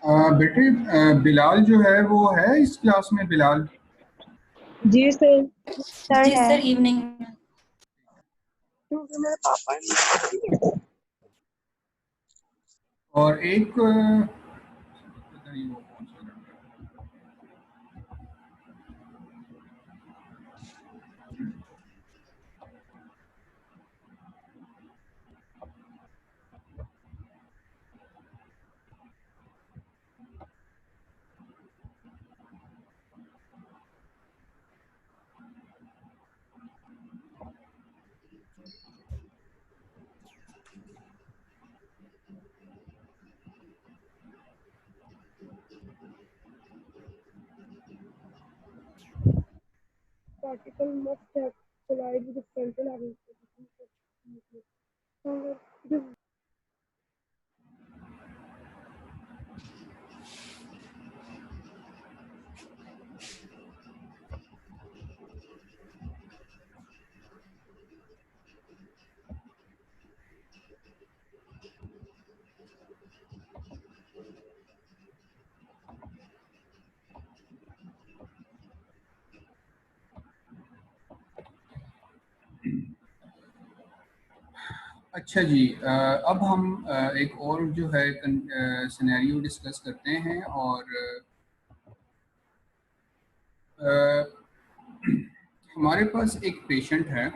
बेटे, बिलाल जो है वो है इस क्लास में, बिलाल। जी सर। सर जी है सर, इवनिंग में। क्योंकि मेरे पापा नहीं। और एक पता नहीं वो कौन सा लड़का है। Particle must have collided with the frontal having अच्छा जी, अब हम एक और जो है सिनेरियो डिस्कस करते हैं। और हमारे पास एक पेशेंट है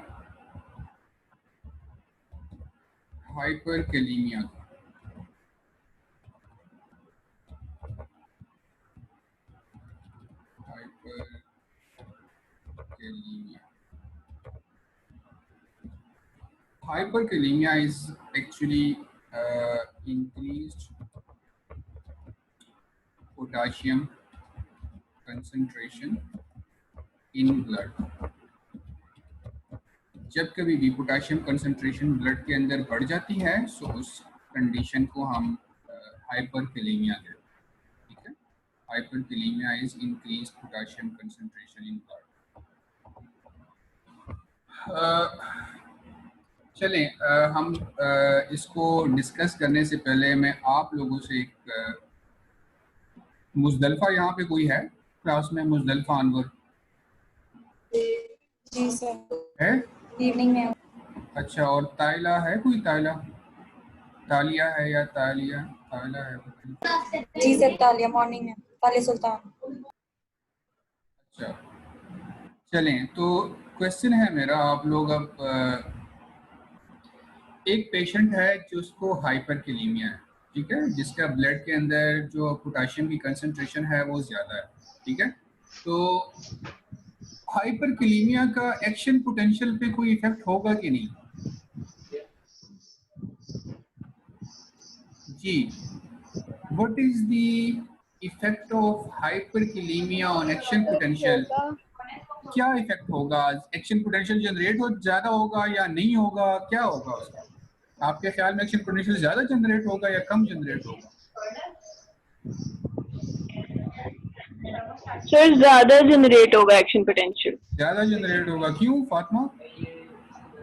हाइपरकैलीमिया का। हाइपरकैलीमिया hyperkalemia is actually increased potassium concentration in blood। जब कभी भी पोटाशियम कंसंट्रेशन ब्लड के अंदर बढ़ जाती है तो उस कंडीशन को हम हाइपरकैलेमिया कहते हैं। ठीक है, hyperkalaemia is increase potassium concentration in blood. चलें, हम इसको डिस्कस करने से पहले मैं आप लोगों से एक मुजदलफा, यहाँ पे कोई है क्लास में? मुजदलफा अनवर जी सर, है? इवनिंग में। अच्छा, और ताइला है कोई? ताइला, तालिया है या तालिया? ताइला है, पता नहीं। जी सर, तालिया मॉर्निंग में, तालिया सुल्तान। अच्छा, चलें तो क्वेश्चन है मेरा। आप लोग अब एक पेशेंट है जिसको हाइपरकैलेमिया है, ठीक है, जिसका ब्लड के अंदर जो पोटाशियम की कंसंट्रेशन है वो ज़्यादा है। ठीक है, तो हाइपरकैलेमिया का एक्शन पोटेंशियल पे कोई इफेक्ट होगा कि नहीं? जी, what is the effect of hyperkalemia on action potential? क्या इफेक्ट होगा? एक्शन पोटेंशियल जनरेट हो ज़्यादा होगा या नहीं होगा? क्या होगा उसका? आपके ख्याल में एक्शन पोटेंशियल ज़्यादा जनरेट होगा या कम जनरेट होगा? सर ज्यादा जनरेट होगा एक्शन पोटेंशियल। ज़्यादा जनरेट होगा। क्यों फातिमा?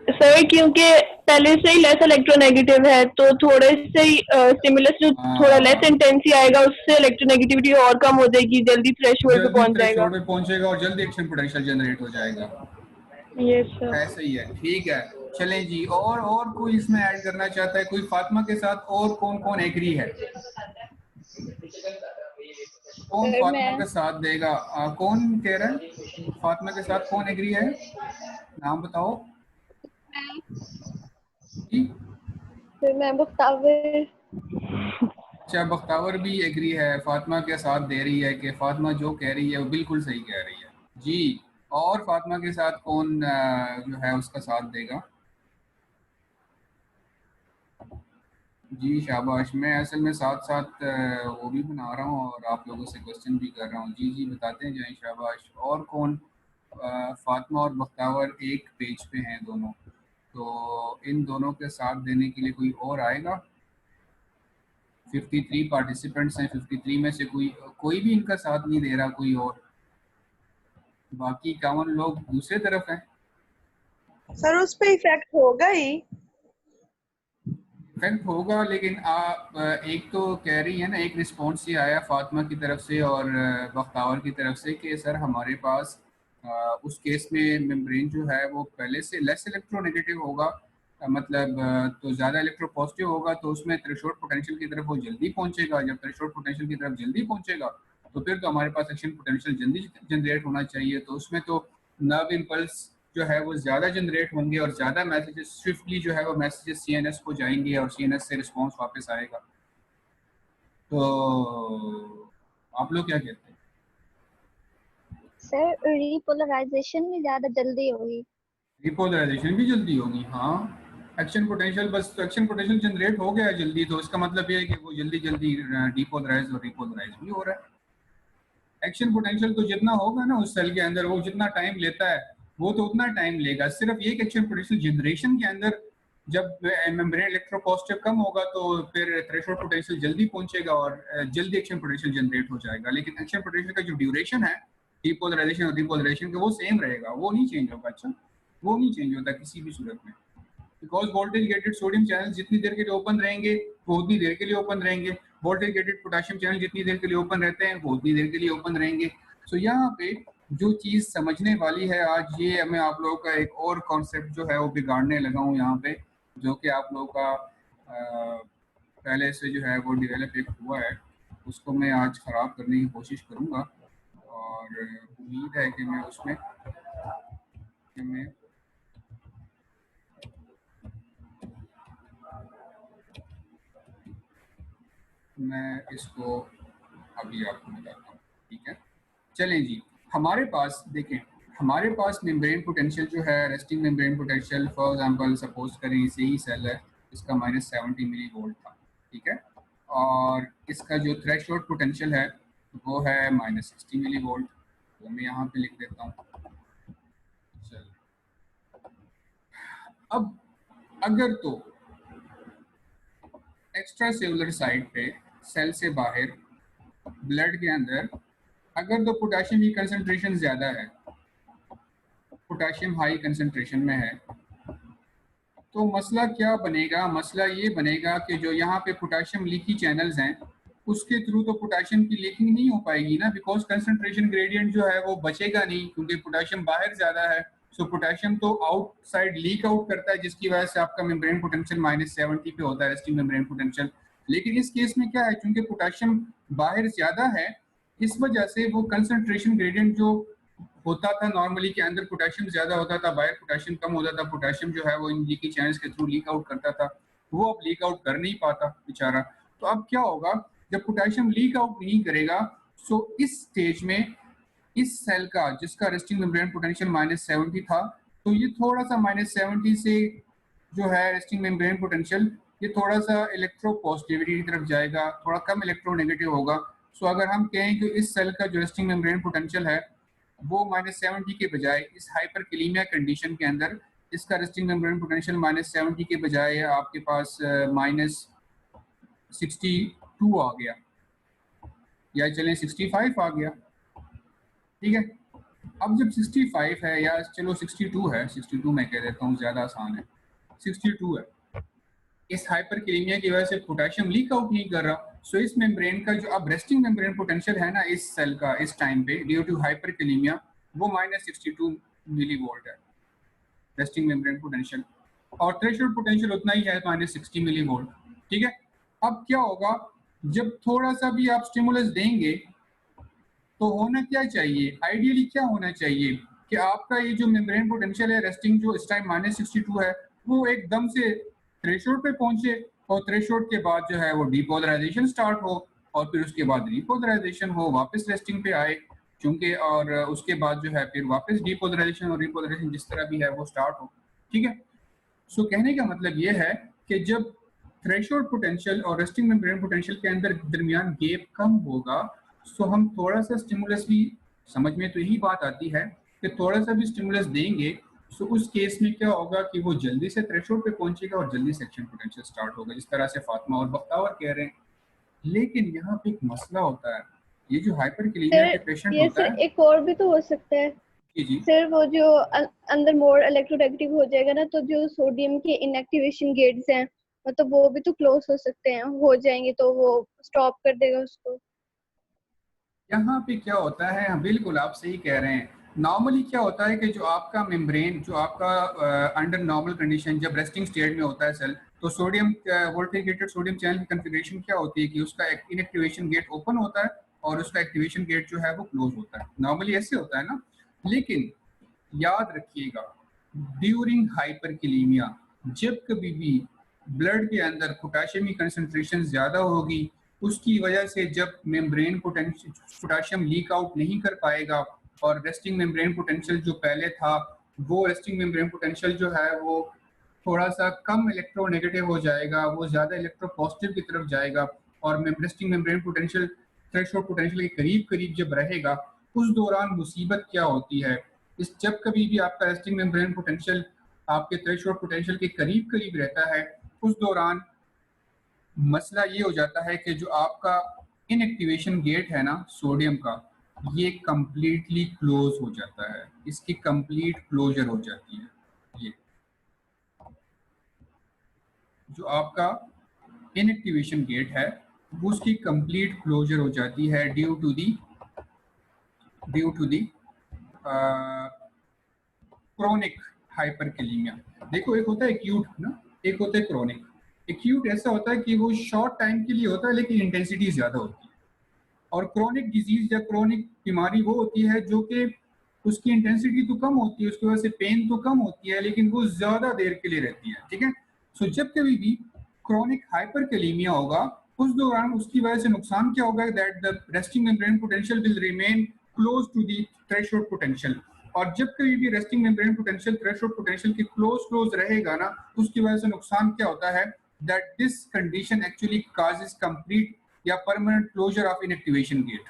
सर क्योंकि पहले से ही लेस इलेक्ट्रोनेगेटिव है तो थोड़े से ही स्टिमुलस जो थोड़ा लेस इंटेंसी आएगा उससे इलेक्ट्रोनेगेटिविटी और कम हो जाएगी, जल्दी थ्रेशोल्ड पे जल्दी पहुंच जाएगा। थ्रेशोल्ड पे पहुंचेगा और जल्दी एक्शन पोटेंशियल जनरेट हो जाएगा। Yes sir. ऐसा ही है, ठीक है। चलें जी, और कोई इसमें ऐड करना चाहता है? कोई फातिमा के साथ और कौन कौन एग्री है? कौन फातिमा का साथ देगा? कौन कह रहा है फातिमा के साथ? कौन एग्री है? नाम बताओ जी। फिर मैं बख्तावर। अच्छा, बख्तावर भी एग्री है, फातिमा के साथ दे रही है कि फातिमा जो कह रही है वो बिल्कुल सही कह रही है जी। और फातिमा के साथ कौन जो है उसका साथ देगा? जी शाबाश। मैं असल में साथ साथ वो भी बना रहा हूँ और आप लोगों से क्वेश्चन भी कर रहा हूँ। जी जी, बताते जाएं। शाबाश। और कौन? फातिमा और बख्तावर एक पेज पे हैं दोनों, तो इन दोनों के साथ देने के लिए कोई और आएगा? 53 पार्टिसिपेंट्स हैं, 53 में से कोई भी इनका साथ नहीं दे रहा, कोई और। बाकी 51 लोग दूसरे तरफ हैं। सर उस पे इफेक्ट होगा ही। इफेक्ट होगा, लेकिन आप एक तो कह रही है ना, एक रिस्पॉन्स ये आया फातिमा की तरफ से और बख्तावर की तरफ से कि सर हमारे पास उस केस में मेम्ब्रेन जो है वो पहले से लेस इलेक्ट्रोनेगेटिव होगा, मतलब तो ज़्यादा इलेक्ट्रो पॉजिटिव होगा, तो उसमें थ्रेशोल्ड पोटेंशियल की तरफ वो जल्दी पहुंचेगा। जब थ्रेशोल्ड पोटेंशियल की तरफ जल्दी पहुंचेगा तो फिर तो हमारे पास एक्शन पोटेंशियल जल्दी जनरेट होना चाहिए, तो उसमें तो नर्व इम्पल्स जो है वो ज़्यादा जनरेट होंगे और ज़्यादा मैसेजेस स्विफ्टली जो है वो मैसेजेस सीएनएस को जाएंगे और सीएनएस से रिस्पांस वापस आएगा। तो आप लोग क्या कहते हैं? सर रिपोलराइजेशन में ज्यादा जल्दी होगी। रिपोलराइजेशन भी जल्दी होगी, हाँ। एक्शन पोटेंशियल, बस एक्शन पोटेंशियल जनरेट हो गया जल्दी, तो इसका मतलब ये है कि वो जल्दी जल्दी डिपोलराइज और रिपोलराइज भी हो रहा है। एक्शन पोटेंशियल तो जितना होगा ना उस सेल के अंदर, वो जितना टाइम लेता है वो तो उतना टाइम लेगा। सिर्फ एक एक्शन पोटेंशियल जनरेशन के अंदर जब मेम्ब्रेन इलेक्ट्रोपॉजिटिव कम होगा तो फिर थ्रेशोल्ड पोटेंशियल जल्दी पहुंचेगा और जल्दी एक्शन पोटेंशियल जनरेट हो जाएगा। लेकिन एक्शन पोटेंशियल का जो ड्यूरेशन है डिपोलराइजेशन और रिपोलराइजेशन का, वो सेम रहेगा, वो नहीं चेंज होगा। अच्छा, वो नहीं चेंज होता किसी भी सूरत में, because voltage gated sodium channel जितनी देर के लिए ओपन रहेंगे वो उतनी देर के लिए ओपन रहेंगे, वोल्टेज गेटेड पोटेशियम चैनल जितनी देर के लिए ओपन रहते हैं वो उतनी देर के लिए ओपन रहेंगे। सो यहाँ पे जो चीज़ समझने वाली है आज, ये मैं आप लोगों का एक और कॉन्सेप्ट जो है वो बिगाड़ने लगा हूँ यहाँ पे, जो कि आप लोगों का पहले से जो है वो डेवलप एक हुआ है, उसको मैं आज ख़राब करने की कोशिश करूँगा और उम्मीद है कि मैं उसमें मैं इसको अभी आपको बताता हूँ, ठीक है। चलें जी, हमारे पास देखें, हमारे पास मेम्ब्रेन पोटेंशियल जो है, resting membrane potential, for example suppose करें इसे ही सेल है, इसका -70 मिली वोल्ट था, ठीक है, और इसका जो थ्रेशोल्ड पोटेंशियल है वो है -60 मिली वोल्ट, तो मैं यहाँ पे लिख देता हूँ। चल, अब अगर तो एक्स्ट्रा सेलुलर साइड पे सेल से बाहर ब्लड के अंदर अगर तो पोटेशियम की कंसंट्रेशन ज़्यादा है, पोटेशियम हाई कंसंट्रेशन में है, तो मसला क्या बनेगा? मसला ये बनेगा कि जो यहाँ पे पोटेशियम लीकी चैनल्स हैं उसके थ्रू तो पोटेशियम की लीकिंग नहीं हो पाएगी ना, बिकॉज कंसंट्रेशन ग्रेडियंट जो है वो बचेगा नहीं, क्योंकि पोटेशियम बाहर ज़्यादा है। सो पोटेशियम तो आउटसाइड लीक आउट करता है, जिसकी वजह से आपका मेम्ब्रेन पोटेंशियल -70 पे होता है, रेस्टिंग मेम्ब्रेन पोटेंशियल। लेकिन इस केस में क्या है, चूंकि पोटेशियम बाहर ज़्यादा है, इस वजह से वो कंसंट्रेशन ग्रेडियंट जो होता था नॉर्मली के अंदर पोटेशियम ज़्यादा होता था, बाहर पोटेशियम कम होता था, पोटेशियम जो है वो इन लीकी चैनल्स के थ्रू लीक आउट करता था, वो अब लीक आउट कर नहीं पाता बेचारा। तो अब क्या होगा, जब पोटेशियम लीक आउट नहीं करेगा, सो इस स्टेज में इस सेल का जिसका रेस्टिंग मेम्ब्रेन पोटेंशियल -70 था, तो ये थोड़ा सा -70 से जो है रेस्टिंग मेम्ब्रेन पोटेंशियल ये थोड़ा सा इलेक्ट्रो पॉजिटिविटी की तरफ जाएगा, थोड़ा कम इलेक्ट्रोनेगेटिव होगा। सो अगर हम कहें कि इस सेल का जो रेस्टिंग मेम्ब्रेन पोटेंशियल है वो -70 के बजाय इस हाइपरकैलेमिया कंडीशन के अंदर इसका रेस्टिंग मेम्ब्रेन पोटेंशियल -70 के बजाय आपके पास -62 आ गया, या चलें 65 आ गया, ठीक है। अब जब 65 है, या चलो 62 है, 62 मैं कह देता हूँ, ज़्यादा आसान है, 62 है, इस हाइपरकैलेमिया की वजह से पोटेशियम लीक आउट नहीं कर रहा। सो इस मेम्ब्रेन का जो अब रेस्टिंग मेम्ब्रेन पोटेंशियल है ना इस सेल का इस टाइम पे ड्यू टू हाइपरकैलेमिया, वो -62 मिली वोल्ट है रेस्टिंग मेम्ब्रेन पोटेंशियल, और थ्रेशोल्ड पोटेंशियल उतना ही है -60 मिली वोल्ट, ठीक है। अब क्या होगा, जब थोड़ा सा भी आप स्टिमुलस देंगे तो होना क्या चाहिए, आइडियली क्या होना चाहिए कि आपका ये जो मेम्ब्रेन पोटेंशियल है रेस्टिंग जो इस टाइम -62 है, वो एकदम से थ्रेशोल्ड पे पहुंचे, और थ्रेशोल्ड के बाद जो है वो डिपोलराइजेशन स्टार्ट हो, और फिर उसके बाद रिपोलराइजेशन हो, वापस रेस्टिंग पे आए चूंकि, और उसके बाद जो है फिर वापस डिपोलराइजेशन और रिपोलराइजेशन जिस तरह भी है वो स्टार्ट हो, ठीक है। सो कहने का मतलब ये है कि जब थ्रेशोल्ड पोटेंशियल और रेस्टिंग मेम्ब्रेन पोटेंशियल के अंदर दरमियान गैप कम होगा, सो हम थोड़ा सा स्टिमुलस भी, समझ में तो यही बात आती है कि थोड़ा सा भी स्टिमुलस देंगे, सो उस केस में क्या होगा कि वो जल्दी से थ्रेशोल्ड पे पहुंचेगा और जल्दी से एक्शन पोटेंशियल स्टार्ट होगा, जिस तरह से फातिमा और बख्तावर कह रहे हैं। लेकिन यहाँ पे एक मसला होता है, ये जो हाइपरकैलेमिया के पेशेंट ये होता सर है, एक और भी तो हो सकता है जी सर, वो जो अंदर मोर इलेक्ट्रोनेगेटिव हो जाएगा ना, तो जो सोडियम के इनएक्टिवेशन गेट्स हैं मतलब वो भी तो क्लोज हो सकते हैं, हो जाएंगे तो वो स्टॉप कर देगा उसको। यहाँ पे क्या होता है, हाँ, बिल्कुल आप सही कह रहे हैं। नॉर्मली क्या होता है कि जो आपका मेम्ब्रेन, जो आपका अंडर नॉर्मल कंडीशन जब रेस्टिंग स्टेट में होता है सेल, तो sodium voltage gated sodium channel की कॉन्फ़िगरेशन क्या होती है कि उसका इनएक्टिवेशन गेट ओपन होता है और उसका एक्टिवेशन गेट जो है वो क्लोज होता है। नॉर्मली ऐसे होता है ना। लेकिन याद रखिएगा, ड्यूरिंग हाइपरकैलेमिया जब कभी भी ब्लड के अंदर पोटेशियम की कंसंट्रेशन ज़्यादा होगी, उसकी वजह से जब मेम्ब्रेन पोटेशियम लीक आउट नहीं कर पाएगा और रेस्टिंग मेम्ब्रेन पोटेंशियल जो पहले था, वो रेस्टिंग मेम्ब्रेन पोटेंशियल जो है वो थोड़ा सा कम इलेक्ट्रोनेगेटिव हो जाएगा, वो ज़्यादा इलेक्ट्रो पॉजिटिव की तरफ जाएगा और resting membrane potential threshold potential के करीब करीब जब रहेगा, उस दौरान मुसीबत क्या होती है, इस जब कभी भी आपका रेस्टिंग मेम्ब्रेन पोटेंशियल आपके थ्रेशोल्ड पोटेंशियल के करीब करीब रहता है, उस दौरान मसला ये हो जाता है कि जो आपका इनएक्टिवेशन गेट है ना सोडियम का, ये कंप्लीटली क्लोज हो जाता है, इसकी कंप्लीट क्लोजर हो जाती है। ये जो आपका इनएक्टिवेशन गेट है उसकी कंप्लीट क्लोजर हो जाती है due to the chronic hyperkalaemia. देखो, एक होता है एक्यूट ना, एक होता है क्रोनिक। एक्यूट ऐसा होता है कि वो शॉर्ट टाइम के लिए होता है लेकिन इंटेंसिटी ज्यादा होती है, और क्रोनिक डिजीज या क्रोनिक बीमारी वो होती है जो कि उसकी इंटेंसिटी तो कम होती है, उसकी वजह से पेन तो कम होती है लेकिन वो ज्यादा देर के लिए रहती है। ठीक है। सो जब कभी भी क्रोनिक हाइपरकैलेमिया होगा, उस दौरान उसकी वजह से नुकसान क्या होगा, that the resting membrane potential will remain close to the threshold potential. और जब कभी भी resting membrane potential threshold potential के क्लोज रहेगा ना, उसकी वजह से नुकसान क्या होता है, that this condition actually causes complete या permanent closure of inactivation gate.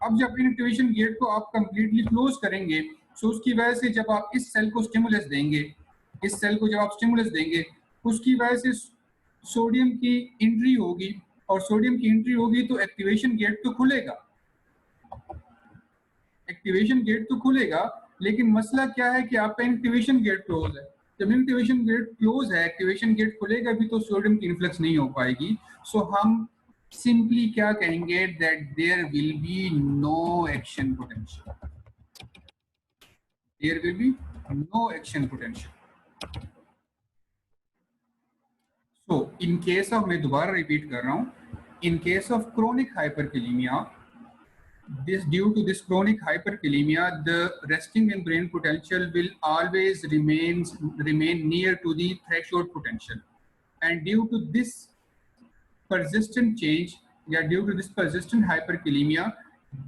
अब जब इनएक्टिवेशन गेट को आप कंप्लीटली क्लोज करेंगे, सो उसकी वजह से जब आप इस सेल को स्टिमुलस देंगे, इस सेल को जब आप स्टिमुलस देंगे, उसकी वजह से सोडियम की एंट्री होगी, और सोडियम की एंट्री होगी तो एक्टिवेशन गेट तो खुलेगा, एक्टिवेशन गेट तो खुलेगा, लेकिन मसला क्या है कि आपका एक्टिवेशन गेट क्लोज है। जब एक्टिवेशन गेट क्लोज है, एक्टिवेशन गेट खुलेगा भी तो सोडियम की इन्फ्लक्स नहीं हो पाएगी। सो हम सिंपली क्या कहेंगे, that there will be no action potential, there will be no action potential. So in case of, मैं दोबारा रिपीट कर रहा हूं, in case of chronic hyperkalaemia, due to this chronic hyperkalemia, the resting membrane potential will always remain near to the threshold potential, and due to this persistent change, due to this persistent hyperkalemia,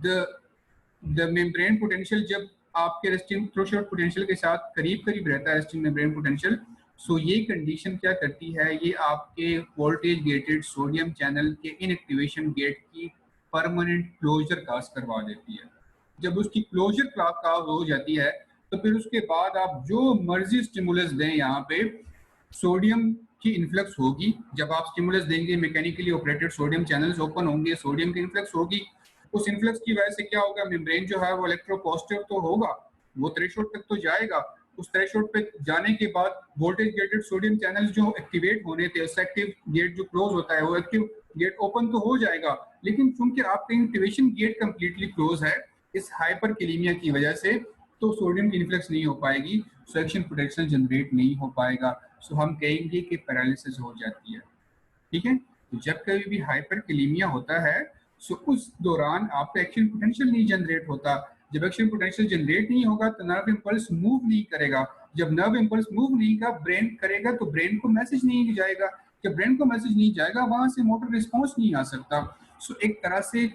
the membrane potential जब आपके resting threshold potential के साथ करीब करीब रहता है resting membrane potential, सो ये condition क्या करती है, ये आपके वोल्टेज गेटेड सोडियम चैनल के इनएक्टिवेशन गेट की परमानेंट क्लोजर काज करवा देती है। जब उसकी क्लोजर काज हो जाती है तो फिर उसके बाद आप जो मर्जी स्टिमुलस दें, यहाँ पे सोडियम की इन्फ्लक्स होगी। जब आप स्टिमुलस देंगे, mechanically operated sodium channels open होंगे, सोडियम की इन्फ्लक्स होगी। उस इन्फ्लक्स की वजह से क्या होगा, मेम्ब्रेन जो है वो इलेक्ट्रोपॉजिटिव तो होगा, वो थ्रेशोल्ड तक तो जाएगा। उस थ्रेशोल्ड पे जाने के बाद वोल्टेज गेटेड सोडियम चैनल्स जो एक्टिवेट होने थे, उस एक्टिव गेट जो क्लोज होता है, वो एक्टिव गेट ओपन तो हो जाएगा, लेकिन चूंकि आपका एक्टिवेशन गेट कंप्लीटली क्लोज है इस हाइपरकैलेमिया की वजह से, तो सोडियम की इन्फ्लक्स नहीं हो पाएगी, सो एक्शन पोटेंशियल जनरेट नहीं हो पाएगा। सो हम कहेंगे कि पैरालिसिस हो जाती है। ठीक है। तो जब कभी भी हाइपरकैलेमिया होता है, सो उस दौरान आपका एक्शन पोटेंशियल नहीं जनरेट होता। जब एक्शन पोटेंशियल जनरेट नहीं होगा तो नर्व इम्पल्स मूव नहीं करेगा। जब नर्व इम्पल्स मूव नहीं का ब्रेन करेगा तो ब्रेन को मैसेज नहीं जाएगा। जब ब्रेन को मैसेज नहीं जाएगा, वहां से मोटर रिस्पॉन्स नहीं आ सकता। सो एक तरह से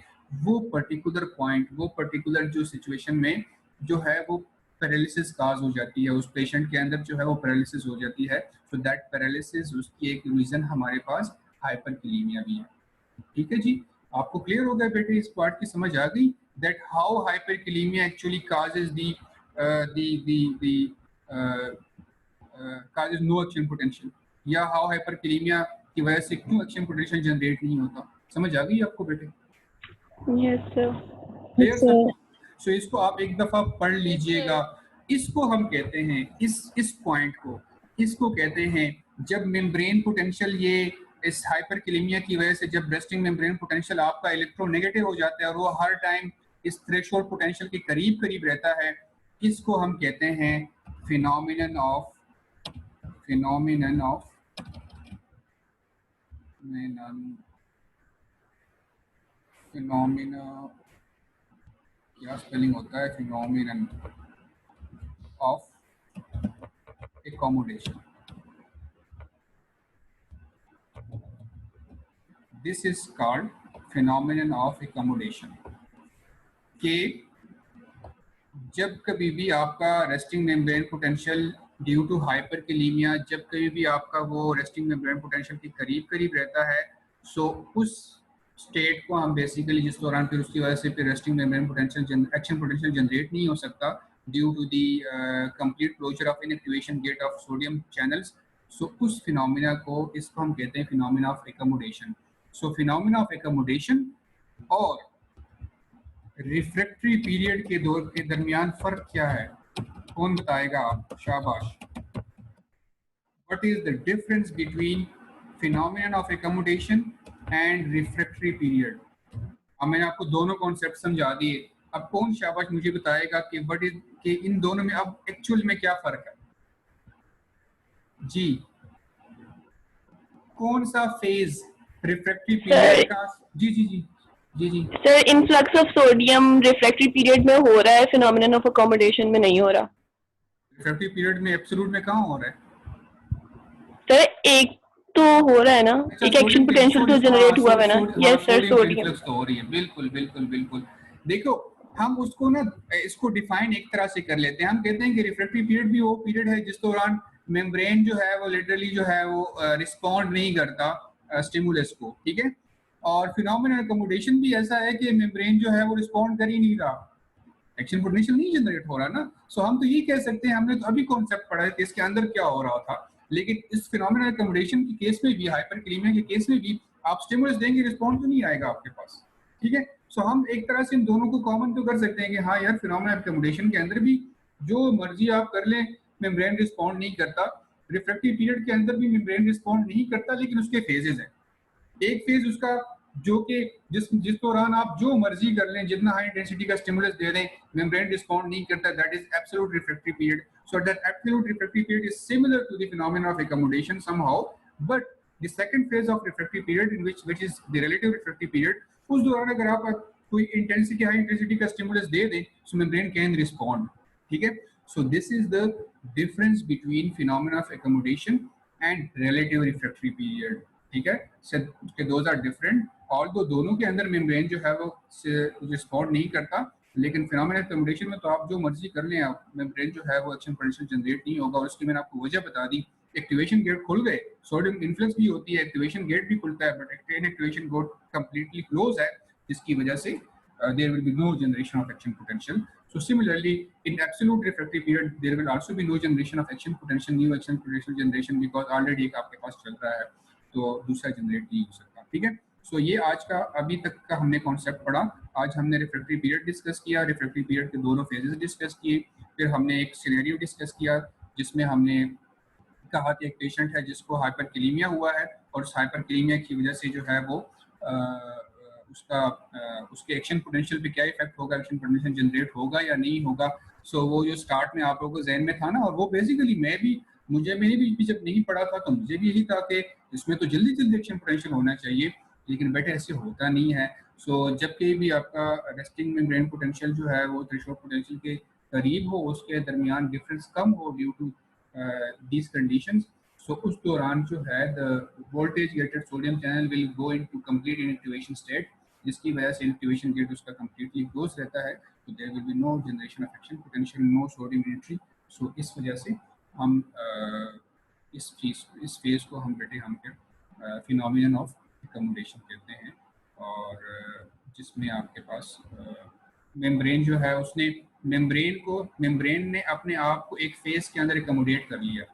वो पर्टिकुलर पॉइंट, वो पर्टिकुलर जो सिचुएशन में जो है वो पैरालिसिस काज हो जाती है, उस पेशेंट के अंदर जो है वो पैरालिसिस हो जाती है। सो दैट पैरालिसिस, उसकी एक रीजन हमारे पास हाइपरकैलेमिया भी है। ठीक है जी, आपको क्लियर हो गया बेटे, इस पार्ट की समझ आ गई, that how hyperkalaemia actually causes causes no action potential, या हाउ हाइपरकैलेमिया की वजह से क्यों एक्शन पोटेंशियल जनरेट नहीं होता। समझ आ गई आपको बेटे? Yes sir. Clear sir? So इसको आप एक दफा पढ़ लीजिएगा। इसको हम कहते हैं, इस पॉइंट को इसको कहते हैं जब मेम्ब्रेन पोटेंशियल ये इस हाइपरकैलेमिया की वजह से जब रेस्टिंग मेम्ब्रेन पोटेंशियल आपका इलेक्ट्रोनेगेटिव हो जाता है और वो हर टाइम इस थ्रेशोल्ड पोटेंशियल के करीब करीब रहता है, इसको हम कहते हैं फिनोमिनन ऑफ फिनोमिना क्या स्पेलिंग होता है, phenomenon of accommodation. This is called phenomenon of accommodation. कि जब कभी भी आपका resting membrane potential due to hyperkalaemia, जब कभी भी आपका वो रेस्टिंग मेम्ब्रेन पोटेंशियल के करीब करीब रहता है, सो उस स्टेट को हम बेसिकली जिस दौरान फिर उसकी वजह से फिर resting membrane potential action potential generate नहीं हो सकता due to the complete closure of inactivation gate of sodium channels. So उस फिनोमिना को इसको हम कहते हैं phenomena of accommodation. So phenomena of accommodation और रिफ्रैक्टरी पीरियड के दौर के दरमियान फर्क क्या है, कौन बताएगा आप? शाबाश। What is the difference between phenomena of accommodation and refractory period? अब मैंने आपको दोनों कॉन्सेप्ट समझा दिए, अब कौन शाबाश मुझे बताएगा कि व्हाट इज कि इन दोनों में अब एक्चुअल में क्या फर्क है? जी, कौन सा फेज रिफ्रैक्टरी पीरियड का? जी जी जी जी जी sir, influx of sodium refractory period में हो रहा है, फिनोमिनन ऑफ अकोमोडेशन में नहीं हो रहा। रिफ्रैक्टरी पीरियड में एब्सोल्यूट में कहाँ हो रहा है सर? एक तो हो रहा है ना, एक एक्शन पोटेंशियल तो जनरेट हुआ है ना। यस सर, सोडियम इन्फ्लक्स तो हो रही है, बिल्कुल बिल्कुल बिल्कुल। देखो हम उसको ना इसको डिफाइन एक तरह से कर लेते हैं, हम कहते हैं कि रिफ्रैक्टरी पीरियड भी वो पीरियड है जिस दौरान मेम्ब्रेन जो है वो लिटरली जो है वो रिस्पॉन्ड नहीं करता स्टिमुलस को, ठीक है। और फिनोमिनल अकोमोडेशन भी ऐसा है कि मेम्ब्रेन जो है वो रिस्पॉन्ड कर ही नहीं रहा, एक्शन पोटेंशियल नहीं जनरेट हो रहा ना। सो हम तो ये कह सकते हैं, हमने तो अभी कॉन्सेप्ट पढ़ा है कि इसके अंदर क्या हो रहा था, लेकिन इस फिनोमिनल अकोमोडेशन के केस में भी, हाइपरकैलेमिया के केस में भी आप स्टिमुलस देंगे, रिस्पॉन्ड तो नहीं आएगा आपके पास, ठीक है। सो हम एक तरह से इन दोनों को कॉमन तो कर सकते हैं कि हाँ यार, फिनोमिनल अकोमोडेशन के अंदर भी जो मर्जी आप कर लें मेम्ब्रेन रिस्पॉन्ड नहीं करता, रिफ्रैक्टिव पीरियड के अंदर भी मेम्ब्रेन रिस्पॉन्ड नहीं करता, लेकिन उसके फेजेस हैं। एक फेज उसका जो कि जिस दौरान आप जो मर्जी कर लें, जितना हाई इंटेंसिटी का स्टिमुलस दे दें, मेम्ब्रेन रिस्पॉन्ड नहीं करता, that is absolute refractory period. So that absolute refractory period is similar to the phenomena of accommodation somehow, but the second phase of refractory period in which is the relative refractory period, उस दौरान अगर आप कोई intensity high intensity का stimulus दे दें, so membrane can respond, ठीक है। So this is the difference between phenomena of accommodation and relative refractory period, ठीक है। So those are different, although दोनों के अंदर मेम्ब्रेन जो है वो रिस्पॉन्ड नहीं करता, लेकिन फिनोमिनल अकोमोडेशन में तो आप जो मर्जी कर लें, आप मेम्ब्रेन जो है वो एक्शन पोटेंशियल जनरेट नहीं होगा। और उसकी मैंने आपको वजह बता दी, एक्टिवेशन गेट खुल गए, सोडियम इन्फ्लक्स भी होती है, एक्टिवेशन गेट भी खुलता है, but inactivation gate completely close है, जिसकी वजह से there will be no generation of action potential. So similarly, in absolute refractory period, there will also be no generation of action potential, new action potential generation, because already एक आपके पास चल रहा है, तो दूसरा जनरेट नहीं हो सकता, ठीक है। सो ये आज का अभी तक का हमने कॉन्सेप्ट पढ़ा। आज हमने रिफ्रैक्टरी पीरियड डिस्कस किया, रिफ्रैक्टरी पीरियड के दोनों फेजेस डिस्कस किए, फिर हमने एक सिनेरियो डिस्कस किया जिसमें हमने कहा कि एक पेशेंट है जिसको हाइपरकैलेमिया हुआ है, और उस हाइपरकैलेमिया की वजह से जो है वो उसके एक्शन पोटेंशियल पे क्या इफेक्ट होगा, एक्शन पोटेंशियल जनरेट होगा या नहीं होगा। सो वो जो स्टार्ट में आप लोगों को जहन में था ना, और वो बेसिकली मैंने भी जब नहीं पढ़ा था तो मुझे भी यही था कि इसमें तो जल्दी जल्दी एक्शन पोटेंशियल होना चाहिए, लेकिन बेटे ऐसे होता नहीं है। सो जब कहीं भी आपका रेस्टिंग मेम्ब्रेन पोटेंशियल जो है वो थ्रेशोल्ड पोटेंशियल के करीब हो, उसके दरमियान डिफरेंस कम हो due to these conditions, so उस दौरान जो है the voltage gated sodium channel will go into complete inactivation state, जिसकी वजह से इनएक्टिवेशन गेट उसका कंप्लीटली क्लोज रहता है, तो there will be no generation of action potential, no sodium entry. So इस वजह से हम इस फेज को हम बेटे हम फिनोमिनन ऑफ अकोमोडेशन कहते हैं, और जिसमें आपके पास मेम्ब्रेन जो है उसने मेम्ब्रेन ने अपने आप को एक फेज के अंदर अकोमोडेट कर लिया,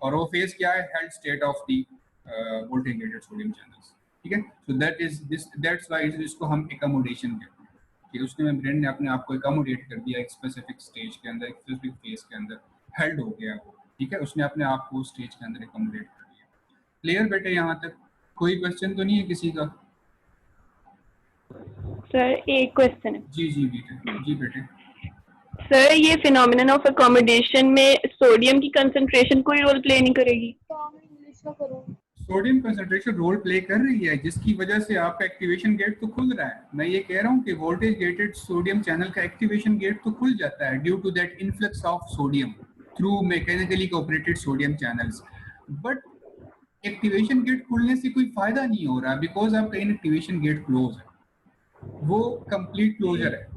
और वो फेज क्या है, held state of the voltage gated sodium channels, ठीक है। सो दैट्स व्हाई इसको हम अकोमोडेशन कहते हैं कि उसने मेम्ब्रेन ने अपने आप को अकोमोडेट कर दिया एक स्पेसिफिक स्टेज के अंदर, एक स्पेसिफिक फेज के अंदर हेल्ड हो गया वो, ठीक है, उसने अपने आप को स्टेज के अंदर एकोमोडेट कर लिया। क्लियर बेटे यहाँ तक? कोई क्वेश्चन तो नहीं है किसी का? सर एक क्वेश्चन है जी जी बेटे, जी बेटे। सर, ये फिनोमिनन ऑफ अकोमोडेशन में सोडियम की कंसंट्रेशन कोई रोल प्ले नहीं करेगी? सोडियम कंसंट्रेशन रोल प्ले कर रही है, जिसकी वजह से आपका एक्टिवेशन गेट तो खुल रहा है। मैं ये कह रहा हूँ कि वोल्टेज गेटेड सोडियम चैनल का एक्टिवेशन गेट तो खुल जाता है due to that influx of sodium through mechanically operated sodium channels, but activation gate खुलने से कोई फायदा नहीं हो रहा बिकॉज आपका इनएक्टिवेशन गेट क्लोज है, वो कंप्लीट क्लोजर है,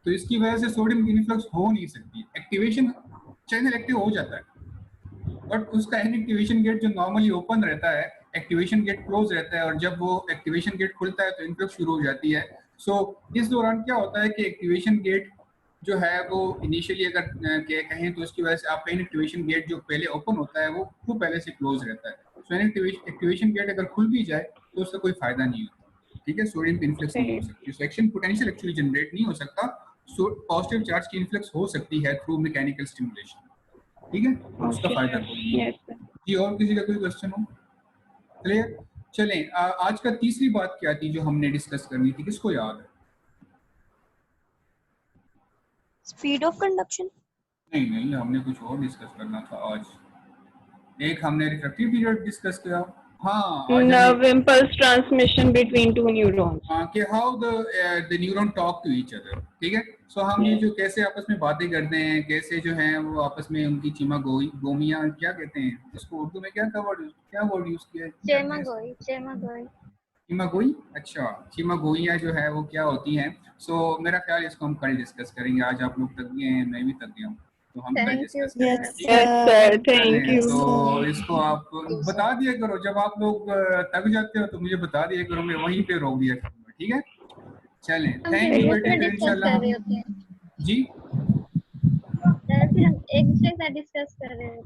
तो इसकी वजह से सोडियम की इन्फ्लक्स हो नहीं सकती। एक्टिवेशन चैनल एक्टिव हो जाता है बट उसका इनएक्टिवेशन गेट जो नॉर्मली ओपन रहता है, एक्टिवेशन गेट क्लोज रहता है, और जब वो एक्टिवेशन गेट खुलता है तो इन्फ्लक्स शुरू हो जाती है। सो इस दौरान क्या होता है कि एक्टिवेशन गेट जो है वो इनिशियली अगर कहें तो उसकी वजह से आपका इनएक्टिवेशन गेट जो पहले ओपन होता है वो पहले से क्लोज रहता है। सो एक्टिवेशन गेट अगर खुल भी जाए तो उसका कोई फायदा नहीं होता, ठीक है, सोडियम की इन्फ्लक्स नहीं हो सकती, सेक्शन पोटेंशियल एक्चुअली जनरेट नहीं हो सकता, पॉजिटिव चार्ज की इन्फ्लक्स हो सकती है थ्रू मैकेनिकल स्टिमुलेशन, ठीक है, उसका फायदा कोई नहीं है। जी और किसी का कोई क्वेश्चन हो? क्लियर? चलें, आज का तीसरी बात क्या थी जो हमने डिस्कस करनी थी, किसको याद है? Speed of conduction? नहीं, हमने कुछ और डिस्कस करना था आज। एक हमने रिफ्रैक्टिव पीरियड डिस्कस किया, हाँ, nerve impulse transmission between two neurons, कि how the neuron talk to each other, ठीक है। सो हम ये जो कैसे आपस में बातें करते हैं, कैसे जो है वो आपस में उनकी गोमियां क्या कहते हैं इसको उर्दू में, क्या वर्ड यूज किया है? चिमागोई। अच्छा, चिमागोइयाँ जो है वो क्या होती हैं? सो मेरा ख्याल इसको हम कल डिस्कस करेंगे। आज आप लोग तक गए हैं, मैं भी तक गया हूँ, तो हम कल डिस्कस करेंगे। Thank you. तो इसको आप बता दिया करो, जब आप लोग तक जाते हो तो मुझे बता दिया करो, मैं वहीं पे रोक दिया करूँगा, ठीक है। चलें, थैंक यू बेटे, फिर इंशाल्लाह। जी फिर हम एक दूसरे के साथ डिस्कस कर रहे हैं।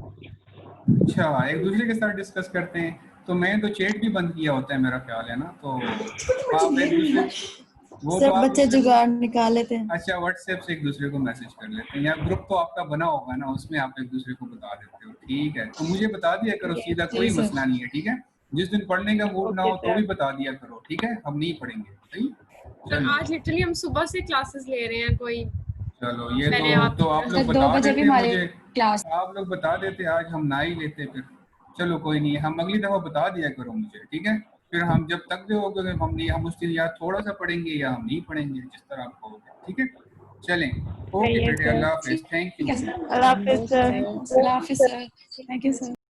अच्छा, एक दूसरे के साथ डिस्कस करते हैं, तो मैं तो चैट भी बंद किया होता है मेरा ख्याल है ना, तो आप एक दूसरे वो सब तो आप बच्चे जुगाड़ निकाल लेते हैं। अच्छा, व्हाट्सएप से एक दूसरे को मैसेज कर लेते हैं, या ग्रुप तो आपका बना होगा ना, उसमें आप एक दूसरे को बता देते हो, ठीक है। तो मुझे बता दिया करो सीधा, कोई मसला नहीं है, ठीक है। जिस दिन पढ़ने का मूड ना हो तो भी बता दिया करो, ठीक है, हम नहीं पढ़ेंगे, सही। आज लिटरली हम सुबह से क्लासेस ले रहे हैं कोई। चलो ये तो आप लोग बता देते मुझे, क्लास आप लोग बता देते, आज हम ना ही लेते फिर। चलो कोई नहीं, हम अगली दफा बता दिया करो मुझे, ठीक है। फिर हम जब तक जो होगा हम उस दिन या थोड़ा सा पढ़ेंगे या हम नहीं पढ़ेंगे, जिस तरह आप कहोगे, ठीक है। चलें, ओके बेटे, अल्लाह हाफिज़, थैंक यू। अल्लाह हाफिज़ सर। अल्लाह हाफिज़ सर, थैंक यू सर।